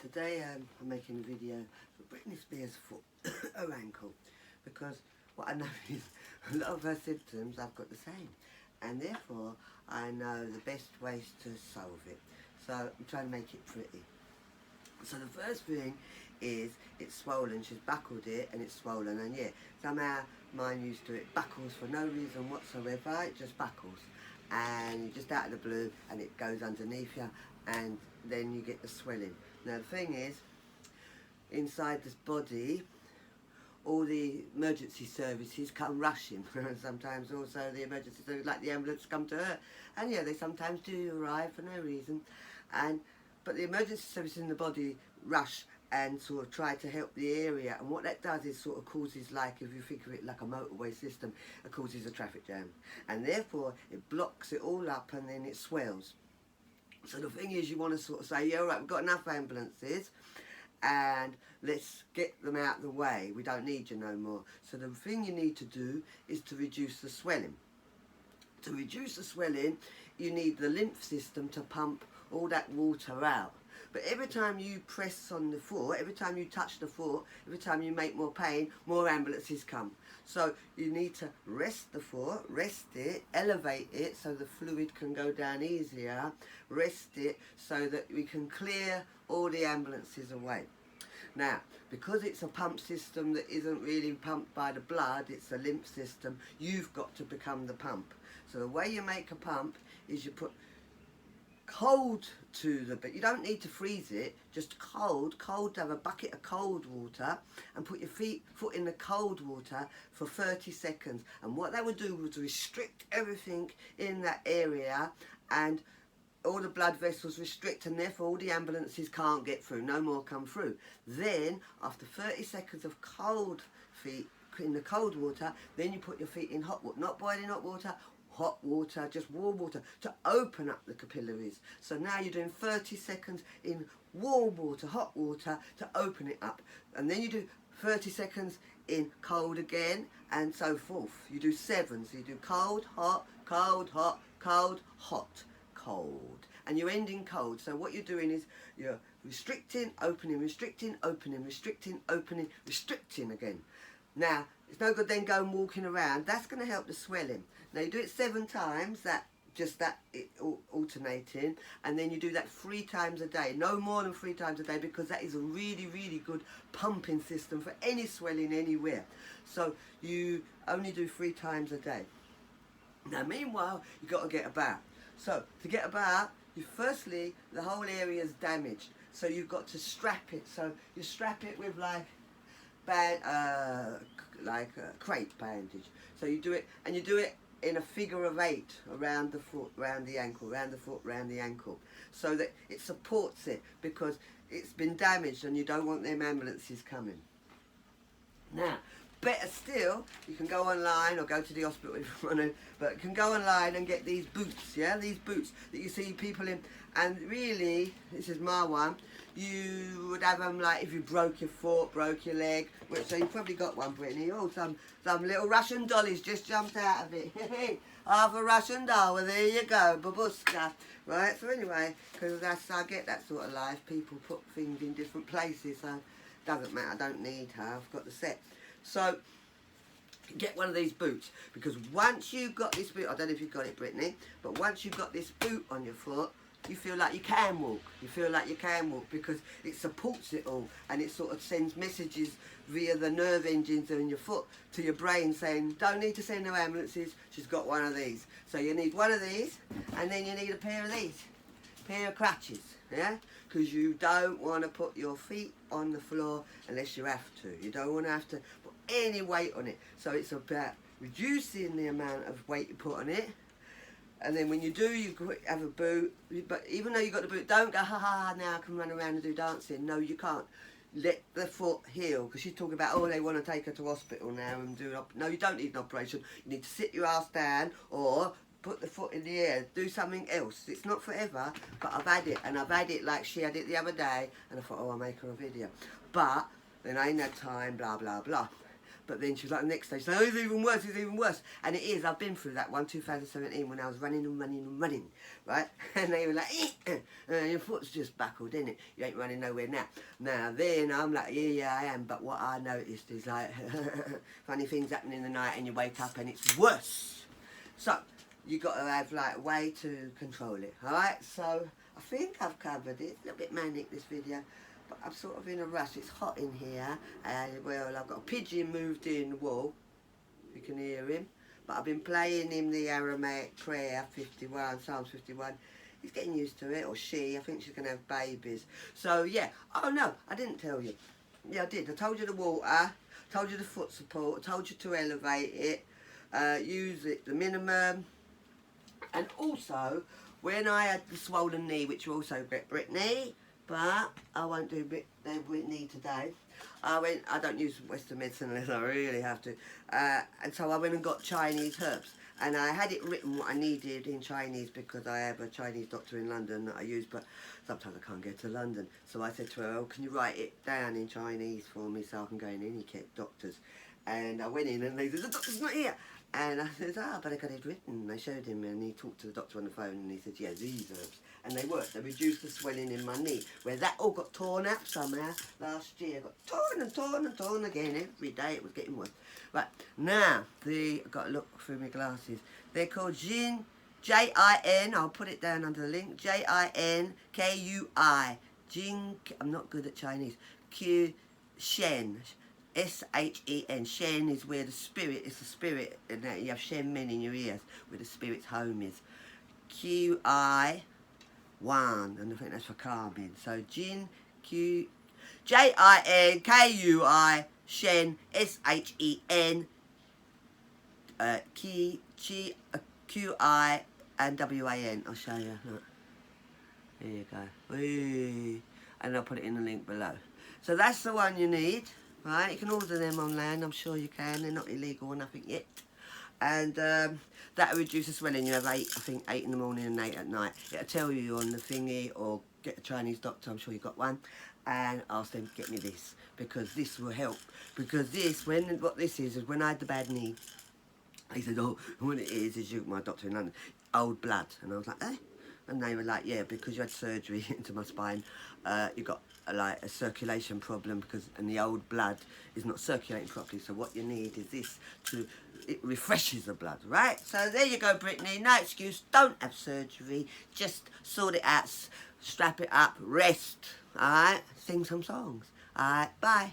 Today I'm making a video for Britney Spears' foot, her ankle, because what I know is a lot of her symptoms I've got the same, and therefore I know the best ways to solve it. So I'm trying to make it pretty. So the first thing is it's swollen. She's buckled it and it's swollen, and yeah, somehow mine used to it buckles for no reason whatsoever. It just buckles, and just out of the blue, and it goes underneath you, and then you get the swelling. Now the thing is, inside this body, all the emergency services come rushing. Sometimes also the emergency services, like the ambulance, come to her, and yeah, they sometimes do arrive for no reason, but the emergency services in the body rush and sort of try to help the area, and what that does is sort of causes, like, if you think of it like a motorway system, it causes a traffic jam, and therefore it blocks it all up and then it swells. So the thing is, you want to sort of say, yeah, all right, we've got enough ambulances and let's get them out of the way. We don't need you no more. So the thing you need to do is to reduce the swelling. To reduce the swelling, you need the lymph system to pump all that water out. But every time you press on the foot, every time you touch the foot, every time you make more pain, more ambulances come. So you need to rest the foot, rest it, elevate it so the fluid can go down easier, rest it so that we can clear all the ambulances away. Now, because it's a pump system that isn't really pumped by the blood, it's a lymph system, you've got to become the pump. So the way you make a pump is you put cold to the bit. You don't need to freeze it, just cold, to have a bucket of cold water and put your foot in the cold water for 30 seconds. And what that would do was restrict everything in that area, and all the blood vessels restrict, and therefore all the ambulances can't get through, no more come through. Then after 30 seconds of cold feet in the cold water, then you put your feet in hot water, not boiling hot water, hot water, just warm water, to open up the capillaries. So now you're doing 30 seconds in warm water, hot water, to open it up. And then you do 30 seconds in cold again, and so forth. You do 7, so you do cold, hot, cold, hot, cold, hot, cold. And you're ending cold. So what you're doing is you're restricting, opening, restricting, opening, restricting, opening, restricting again. Now, it's no good then going walking around. That's going to help the swelling. Now you do it 7 times, alternating, and then you do that 3 times a day. No more than 3 times a day, because that is a really, really good pumping system for any swelling anywhere. So you only do 3 times a day. Now meanwhile, you've got to get a bath. So to get a bath, firstly, the whole area is damaged. So you've got to strap it. So you strap it with like a crepe bandage. So you do it, and you do it in a figure of 8 around the foot, round the ankle, round the foot, round the ankle, so that it supports it, because it's been damaged and you don't want them ambulances coming. Now, better still, you can go online or go to the hospital if you want to, but you can go online and get these boots, yeah, these boots that you see people in, and really, this is my one, you would have them like if you broke your foot, broke your leg, which, so you've probably got one, Brittany. Oh, some little Russian dollies just jumped out of it. Half a Russian doll, well there you go, babushka. Right, so anyway, because I get that sort of life, people put things in different places, so it doesn't matter, I don't need her, I've got the set. So, get one of these boots, because once you've got this boot, I don't know if you've got it, Brittany, but once you've got this boot on your foot, you feel like you can walk. You feel like you can walk because it supports it all, and it sort of sends messages via the nerve engines in your foot to your brain saying, don't need to send no ambulances, she's got one of these. So you need one of these, and then you need a pair of these, pair of crutches, yeah? Because you don't want to put your feet on the floor unless you have to. You don't want to have to put any weight on it. So it's about reducing the amount of weight you put on it. And then when you do, you have a boot. But even though you've got the boot, don't go, ha ha, now I can run around and do dancing. No, you can't. Let the foot heal. Because she's talking about, oh, they want to take her to hospital now and do an no, you don't need an operation. You need to sit your ass down or put the foot in the air. Do something else. It's not forever, but I've had it. And I've had it like she had it the other day. And I thought, oh, I'll make her a video. But then I ain't had time, blah, blah, blah. But then she was like, the next day, she's like, oh, it's even worse, it's even worse. And it is, I've been through that one, 2017, when I was running and running and running, right? And they were like, your foot's just buckled, innit? You ain't running nowhere now. Now then, I'm like, yeah, I am. But what I noticed is like, funny things happen in the night and you wake up and it's worse. So, you got to have like a way to control it, alright? So, I think I've covered it. A little bit manic, this video. But I'm sort of in a rush. It's hot in here, and well, I've got a pigeon moved in the wall. You can hear him. But I've been playing him the Aramaic prayer 51, Psalms 51. He's getting used to it, or she. I think she's going to have babies. So yeah. Oh no, I didn't tell you. Yeah, I did. I told you the water. Told you the foot support. Told you to elevate it. Use it the minimum. And also, when I had the swollen knee, which you also get, Brittany. But I won't do Whitney today. I don't use Western medicine unless I really have to. And so I went and got Chinese herbs. And I had it written what I needed in Chinese because I have a Chinese doctor in London that I use, but sometimes I can't get to London. So I said to her, oh, can you write it down in Chinese for me so I can go in any doctors? And I went in and they said, the doctor's not here. And I said, but I got it written. They showed him and he talked to the doctor on the phone and he said, yeah, these herbs. And they worked. They reduced the swelling in my knee, where that all got torn up somehow last year. Got torn and torn and torn again. Every day it was getting worse. Right, now, I've got to look through my glasses. They're called Jin, J-I-N, I'll put it down under the link, J-I-N-K-U-I. Jin, I'm not good at Chinese. Q, Shen. S-H-E-N. Shen is where the spirit, it's the spirit, and you have Shen Men in your ears, where the spirit's home is. Q-I, one, and I think that's for calming. So Jin, Q, J-I-N-K-U-I, Shen, S-H-E-N, Q-I, and W-A-N. I'll show you. Look. There you go. Whee. And I'll put it in the link below. So that's the one you need. Right, you can order them online, I'm sure you can. They're not illegal or nothing yet. And that'll reduce the swelling. You have 8, I think 8 in the morning and 8 at night. It'll tell you on the thingy, or get a Chinese doctor, I'm sure you got one, and ask them to get me this, because this will help. Because this, what this is when I had the bad knee, he said, oh, what it is my doctor in London, old blood. And I was like, eh? And they were like, yeah, because you had surgery into my spine, you got like a circulation problem and the old blood is not circulating properly. So what you need is this it refreshes the blood, right? So there you go, Brittany. No excuse. Don't have surgery. Just sort it out, strap it up, rest. All right? Sing some songs. All right? Bye.